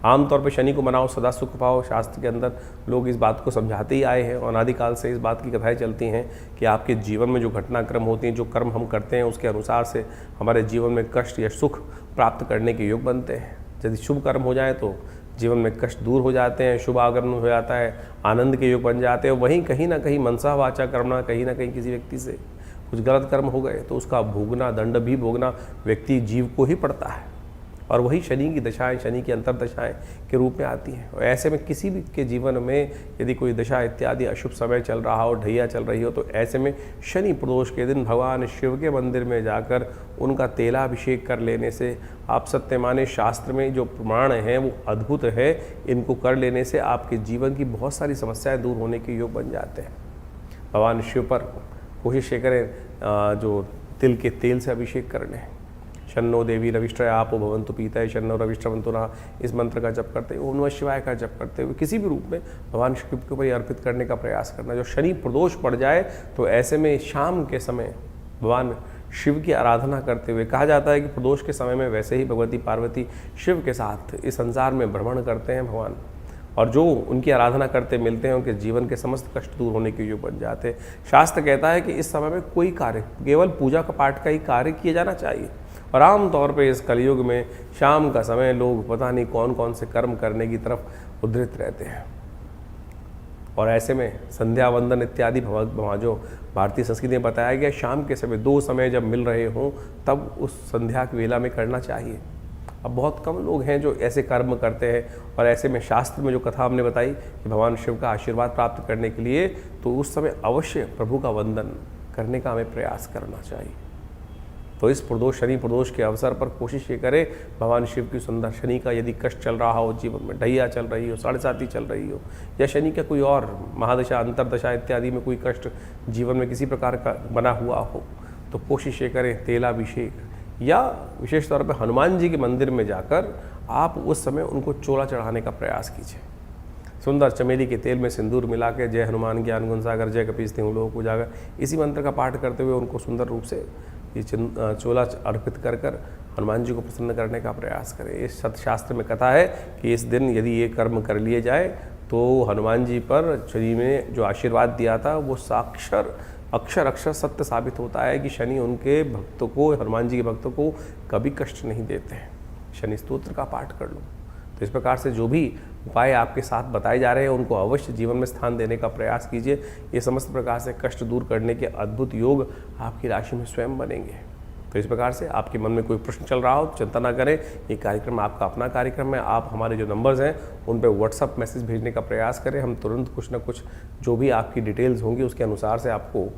आमतौर पर शनि को मनाओ सदा सुख पाओ, शास्त्र के अंदर लोग इस बात को समझाते ही आए हैं और अनादिकाल से इस बात की कथाएं चलती हैं कि आपके जीवन में जो घटनाक्रम होती हैं, जो कर्म हम करते हैं, उसके अनुसार से हमारे जीवन में कष्ट या सुख प्राप्त करने के योग बनते हैं। यदि शुभ कर्म हो जाए तो जीवन में कष्ट दूर हो जाते हैं, शुभ आगमन हो जाता है, आनंद के योग बन जाते हैं। वहीं कहीं ना कहीं मनसा वाचा कर्मणा, कहीं ना कहीं किसी व्यक्ति से कुछ गलत कर्म हो गए तो उसका भोगना, दंड भी भोगना व्यक्ति जीव को ही पड़ता है। और वही शनि की दशाएं, शनि की अंतर्दशाएं के रूप में आती हैं। और ऐसे में किसी भी के जीवन में यदि कोई दशा इत्यादि अशुभ समय चल रहा हो, ढैया चल रही हो, तो ऐसे में शनि प्रदोष के दिन भगवान शिव के मंदिर में जाकर उनका तेलाभिषेक कर लेने से, आप सत्य माने शास्त्र में जो प्रमाण हैं वो अद्भुत है, इनको कर लेने से आपके जीवन की बहुत सारी समस्याएँ दूर होने के योग बन जाते हैं। भगवान शिव पर कोशिश ये करें जो तिल के तेल से अभिषेक कर लें। शन्नो देवी रविष्ट्रय आपो भवन्तु पीतये शन्नो रविष्ट्रवन्तु नः, इस मंत्र का जप करते हुए, ओम नमः शिवाय का जप करते हुए किसी भी रूप में भगवान शिव के ऊपर अर्पित करने का प्रयास करना। जो शनि प्रदोष पड़ जाए तो ऐसे में शाम के समय भगवान शिव की आराधना करते हुए, कहा जाता है कि प्रदोष के समय में वैसे ही भगवती पार्वती शिव के साथ इस संसार में भ्रमण करते हैं भगवान, और जो उनकी आराधना करते मिलते हैं उनके जीवन के समस्त कष्ट दूर होने के योग बन जाते हैं। शास्त्र कहता है कि इस समय में कोई कार्य, केवल पूजा का पाठ का ही कार्य किया जाना चाहिए। और आम तौर पे इस कलयुग में शाम का समय लोग पता नहीं कौन कौन से कर्म करने की तरफ उद्धृत रहते हैं। और ऐसे में संध्या वंदन इत्यादि जो भारतीय संस्कृति में बताया गया, शाम के समय 2 समय जब मिल रहे हों तब उस संध्या की वेला में करना चाहिए। अब बहुत कम लोग हैं जो ऐसे कर्म करते हैं। और ऐसे में शास्त्र में जो कथा हमने बताई कि भगवान शिव का आशीर्वाद प्राप्त करने के लिए तो उस समय अवश्य प्रभु का वंदन करने का हमें प्रयास करना चाहिए। तो इस प्रदोष, शनि प्रदोष के अवसर पर कोशिश ये करें भगवान शिव की सुंदर, शनि का यदि कष्ट चल रहा हो, जीवन में ढैया चल रही हो, 7.5 चल रही हो, या शनि का कोई और महादशा, अंतरदशा इत्यादि में कोई कष्ट जीवन में किसी प्रकार का बना हुआ हो, तो कोशिश ये करें तेलाभिषेक, या विशेष तौर पर हनुमान जी के मंदिर में जाकर आप उस समय उनको चोला चढ़ाने का प्रयास कीजिए। सुंदर चमेली के तेल में सिंदूर मिला के जय हनुमान ज्ञान गुण सागर जय कपीस तिहुँ लोक उजागर, इसी मंत्र का पाठ करते हुए उनको सुंदर रूप से ये चोला अर्पित कर कर हनुमान जी को प्रसन्न करने का प्रयास करें। इस शास्त्र में कथा है कि इस दिन यदि ये कर्म कर लिए जाए तो हनुमान जी पर शनि ने जो आशीर्वाद दिया था वो अक्षर सत्य साबित होता है कि शनि उनके भक्तों को, हनुमान जी के भक्तों को कभी कष्ट नहीं देते हैं। शनि स्तोत्र का पाठ कर लो। तो इस प्रकार से जो भी उपाय आपके साथ बताए जा रहे हैं उनको अवश्य जीवन में स्थान देने का प्रयास कीजिए। ये समस्त प्रकार से कष्ट दूर करने के अद्भुत योग आपकी राशि में स्वयं बनेंगे। तो इस प्रकार से आपके मन में कोई प्रश्न चल रहा हो, चिंता ना करें, ये कार्यक्रम आपका अपना कार्यक्रम है। आप हमारे जो नंबर्स हैं उन पर व्हाट्सअप मैसेज भेजने का प्रयास करें। हम तुरंत कुछ ना कुछ जो भी आपकी डिटेल्स होंगी उसके अनुसार से आपको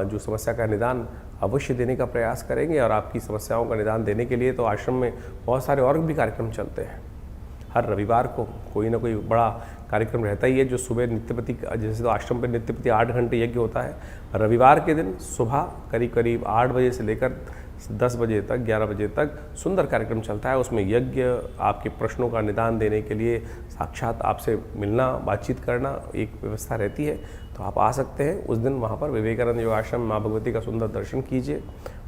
जो समस्या का निदान अवश्य देने का प्रयास करेंगे। और आपकी समस्याओं का निदान देने के लिए तो आश्रम में बहुत सारे और भी कार्यक्रम चलते हैं। हर रविवार को कोई ना कोई बड़ा कार्यक्रम रहता ही है जो सुबह नित्यपति, जैसे तो आश्रम पर नित्यपति 8 घंटे यज्ञ होता है। रविवार के दिन सुबह करीब 8 बजे से लेकर 10 बजे तक, 11 बजे तक सुंदर कार्यक्रम चलता है। उसमें यज्ञ, आपके प्रश्नों का निदान देने के लिए साक्षात आपसे मिलना, बातचीत करना एक व्यवस्था रहती है। तो आप आ सकते हैं उस दिन वहाँ पर विवेकानंद योगाश्रम माँ भगवती का सुंदर दर्शन कीजिए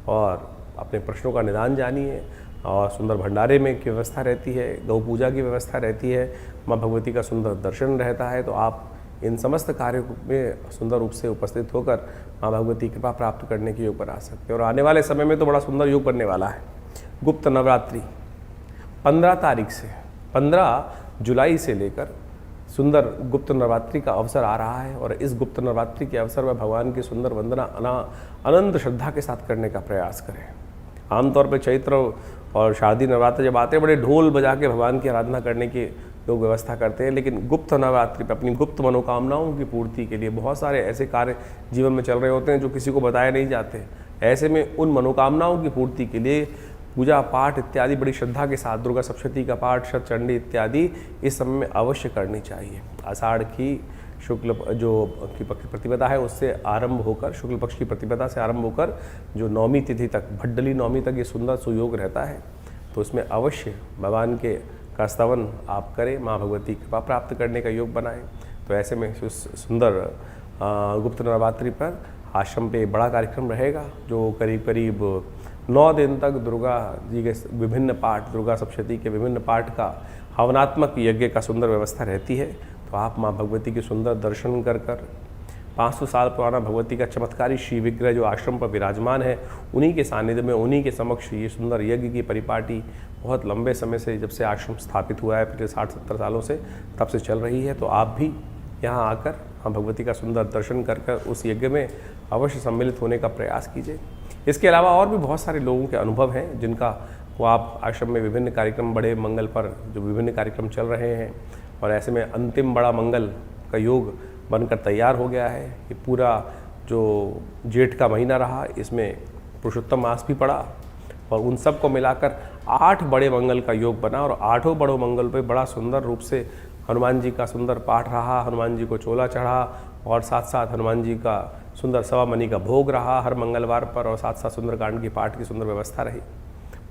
और अपने प्रश्नों का निदान जानिए। और सुंदर भंडारे में की व्यवस्था रहती है, गौ पूजा की व्यवस्था रहती है, माँ भगवती का सुंदर दर्शन रहता है। तो आप इन समस्त कार्यों में सुंदर रूप से उपस्थित होकर माँ भगवती कृपा प्राप्त करने के योग बना सकते हैं। और आने वाले समय में तो बड़ा सुंदर योग बनने वाला है। गुप्त नवरात्रि 15 तारीख से 15 जुलाई से लेकर सुंदर गुप्त नवरात्रि का अवसर आ रहा है और इस गुप्त नवरात्रि के अवसर पर भगवान की सुंदर वंदना अनंत श्रद्धा के साथ करने का प्रयास करें। आमतौर पर चैत्र और शारदीय नवरात्र जब आते हैं बड़े ढोल बजा के भगवान की आराधना करने की लोग व्यवस्था करते हैं, लेकिन गुप्त नवरात्रि पर अपनी गुप्त मनोकामनाओं की पूर्ति के लिए बहुत सारे ऐसे कार्य जीवन में चल रहे होते हैं जो किसी को बताए नहीं जाते। ऐसे में उन मनोकामनाओं की पूर्ति के लिए पूजा पाठ इत्यादि बड़ी श्रद्धा के साथ दुर्गा सप्तशती का पाठ, शतचंडी इत्यादि इस समय में अवश्य करनी चाहिए। आषाढ़ की शुक्ल जो की प्रतिपदा है उससे आरंभ होकर, शुक्ल पक्ष की प्रतिपदा से आरंभ होकर जो नौमी तिथि तक, भड्डली नौमी तक ये सुंदर सुयोग रहता है, तो इसमें अवश्य भगवान के का स्तवन आप करें, माँ भगवती की कृपा प्राप्त करने का योग बनाएं। तो ऐसे में सुंदर गुप्त नवरात्रि पर आश्रम पे बड़ा कार्यक्रम रहेगा जो करीब करीब 9 दिन तक दुर्गा जी के विभिन्न पाठ, दुर्गा सप्तशती के विभिन्न पाठ का हवनात्मक यज्ञ का सुंदर व्यवस्था रहती है। तो आप माँ भगवती के सुंदर दर्शन कर 500 साल पुराना भगवती का चमत्कारी श्री विग्रह जो आश्रम पर विराजमान है, उन्हीं के सानिध्य में, उन्हीं के समक्ष ये सुंदर यज्ञ की परिपाटी बहुत लंबे समय से, जब से आश्रम स्थापित हुआ है पिछले 60-70 सालों से, तब से चल रही है। तो आप भी यहाँ आकर माँ भगवती का सुंदर दर्शन कर उस यज्ञ में अवश्य सम्मिलित होने का प्रयास कीजिए। इसके अलावा और भी बहुत सारे लोगों के अनुभव हैं जिनका वो आप आश्रम में विभिन्न कार्यक्रम, बड़े मंगल पर जो विभिन्न कार्यक्रम चल रहे हैं, और ऐसे में अंतिम बड़ा मंगल का योग बनकर तैयार हो गया है। ये पूरा जो जेठ का महीना रहा, इसमें पुरुषोत्तम मास भी पड़ा और उन सब को मिलाकर 8 बड़े मंगल का योग बना और 8 बड़ों मंगल पे बड़ा सुंदर रूप से हनुमान जी का सुंदर पाठ रहा, हनुमान जी को चोला चढ़ा और साथ साथ हनुमान जी का सुंदर सवा मनी का भोग रहा हर मंगलवार पर, और साथ साथ सुंदरकांड की पाठ की सुंदर व्यवस्था रही।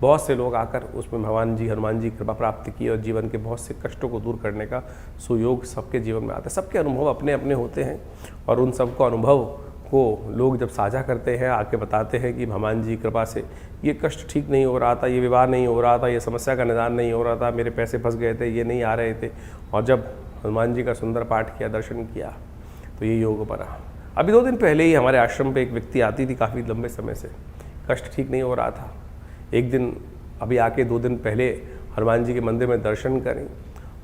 बहुत से लोग आकर उसमें भगवान जी, हनुमान जी कृपा प्राप्त की और जीवन के बहुत से कष्टों को दूर करने का सुयोग सबके जीवन में आता है। सबके अनुभव अपने अपने होते हैं और उन सबको अनुभव को लोग जब साझा करते हैं, आके बताते हैं कि भगवान जी कृपा से ये कष्ट ठीक नहीं हो रहा था, ये विवाह नहीं हो रहा था, ये समस्या का निदान नहीं हो रहा था, मेरे पैसे फंस गए थे, ये नहीं आ रहे थे, और जब हनुमान जी का सुंदर पाठ किया, दर्शन किया, तो ये योग बना। अभी 2 दिन पहले ही हमारे आश्रम पे एक व्यक्ति आती थी काफ़ी लंबे समय से, कष्ट ठीक नहीं हो रहा था। एक दिन अभी आके 2 दिन पहले हनुमान जी के मंदिर में दर्शन करें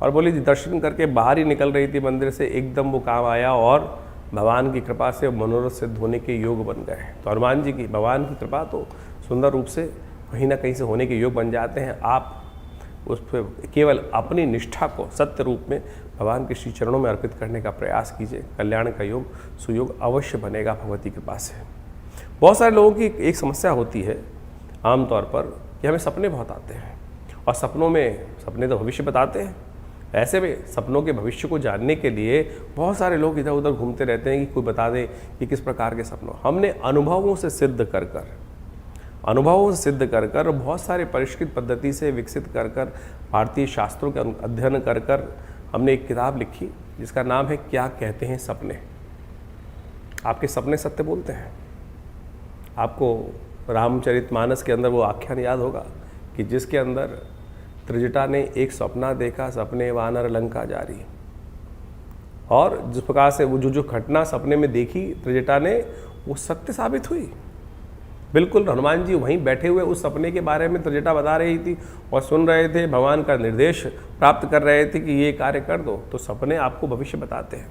और बोली जी, दर्शन करके बाहर ही निकल रही थी मंदिर से, एकदम वो काम आया और भगवान की कृपा से मनोरथ सिद्ध होने के योग बन गए। तो हनुमान जी की, भगवान की कृपा तो सुंदर रूप से कहीं ना कहीं से होने के योग बन जाते हैं। आप उस पर केवल अपनी निष्ठा को सत्य रूप में भगवान के श्री चरणों में अर्पित करने का प्रयास कीजिए, कल्याण का योग, सुयोग अवश्य बनेगा भगवती कृपा से। बहुत सारे लोगों की एक समस्या होती है आमतौर पर कि हमें सपने बहुत आते हैं और सपने तो भविष्य बताते हैं। ऐसे में सपनों के भविष्य को जानने के लिए बहुत सारे लोग इधर उधर घूमते रहते हैं कि कोई बता दे कि किस प्रकार के सपनों। हमने अनुभवों से सिद्ध कर बहुत सारे परिष्कृत पद्धति से विकसित कर भारतीय शास्त्रों के अध्ययन कर हमने एक किताब लिखी जिसका नाम है क्या कहते हैं सपने। आपके सपने सत्य बोलते हैं। आपको रामचरितमानस के अंदर वो आख्यान याद होगा कि जिसके अंदर त्रिजटा ने एक सपना देखा, सपने वानर लंका जारी, और जिस प्रकार से वो जो घटना सपने में देखी त्रिजटा ने, वो सत्य साबित हुई। बिल्कुल हनुमान जी वहीं बैठे हुए उस सपने के बारे में त्रिजटा बता रही थी और सुन रहे थे, भगवान का निर्देश प्राप्त कर रहे थे कि ये कार्य कर दो। तो सपने आपको भविष्य बताते हैं।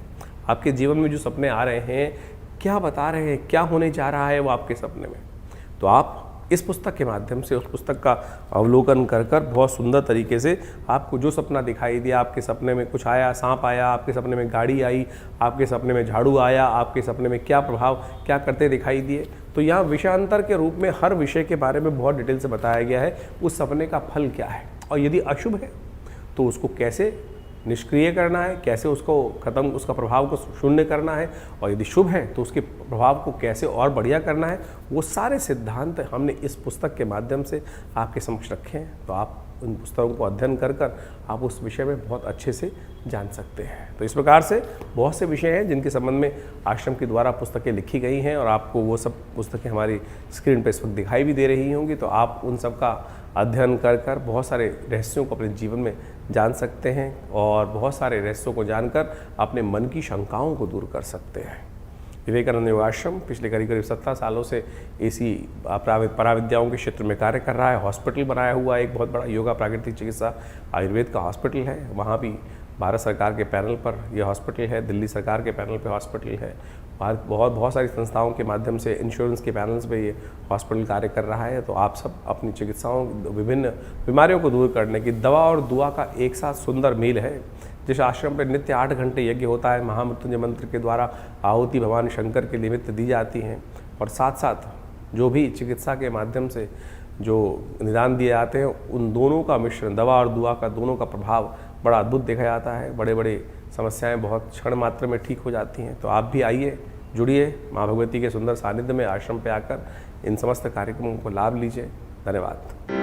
आपके जीवन में जो सपने आ रहे हैं, क्या बता रहे हैं, क्या होने जा रहा है वो आपके सपने में। तो आप इस पुस्तक के माध्यम से उस पुस्तक का अवलोकन कर बहुत सुंदर तरीके से आपको जो सपना दिखाई दिया, आपके सपने में कुछ आया, सांप आया, आपके सपने में गाड़ी आई, आपके सपने में झाड़ू आया, आपके सपने में क्या प्रभाव क्या करते दिखाई दिए, तो यहाँ विषयांतर के रूप में हर विषय के बारे में बहुत डिटेल से बताया गया है। उस सपने का फल क्या है और यदि अशुभ है तो उसको कैसे निष्क्रिय करना है, कैसे उसको खत्म, उसका प्रभाव को शून्य करना है, और यदि शुभ है तो उसके प्रभाव को कैसे और बढ़िया करना है, वो सारे सिद्धांत हमने इस पुस्तक के माध्यम से आपके समक्ष रखे हैं। तो आप उन पुस्तकों को अध्ययन कर आप उस विषय में बहुत अच्छे से जान सकते हैं। तो इस प्रकार से बहुत से विषय हैं जिनके संबंध में आश्रम के द्वारा पुस्तकें लिखी गई हैं और आपको वो सब पुस्तकें हमारी स्क्रीन पर इस वक्त दिखाई भी दे रही होंगी। तो आप उन सब का अध्ययन कर बहुत सारे रहस्यों को अपने जीवन में जान सकते हैं और बहुत सारे रहस्यों को जानकर अपने मन की शंकाओं को दूर कर सकते हैं। विवेकानंद योगाश्रम पिछले करीब करीब 17 सालों से इसी पराविद्याओं के क्षेत्र में कार्य कर रहा है। हॉस्पिटल बनाया हुआ एक बहुत बड़ा योगा प्राकृतिक चिकित्सा आयुर्वेद का हॉस्पिटल है। वहाँ भी भारत सरकार के पैनल पर यह हॉस्पिटल है, दिल्ली सरकार के पैनल पे हॉस्पिटल है। बहुत सारी संस्थाओं के माध्यम से इंश्योरेंस के पैनल्स पे ये हॉस्पिटल कार्य कर रहा है। तो आप सब अपनी चिकित्साओं, विभिन्न बीमारियों को दूर करने की दवा और दुआ का एक साथ सुंदर मेल है। जिस आश्रम पर नित्य 8 घंटे यज्ञ होता है, महामृत्युंजय मंत्र के द्वारा आहुति भगवान शंकर के निमित्त दी जाती हैं, और साथ साथ जो भी चिकित्सा के माध्यम से जो निदान दिए जाते हैं, उन दोनों का मिश्रण, दवा और दुआ का दोनों का प्रभाव बड़ा अद्भुत देखा जाता है। बड़े बड़े समस्याएं बहुत क्षण मात्र में ठीक हो जाती हैं। तो आप भी आइए, जुड़िए माँ भगवती के सुंदर सानिध्य में, आश्रम पे आकर इन समस्त कार्यक्रमों को लाभ लीजिए। धन्यवाद।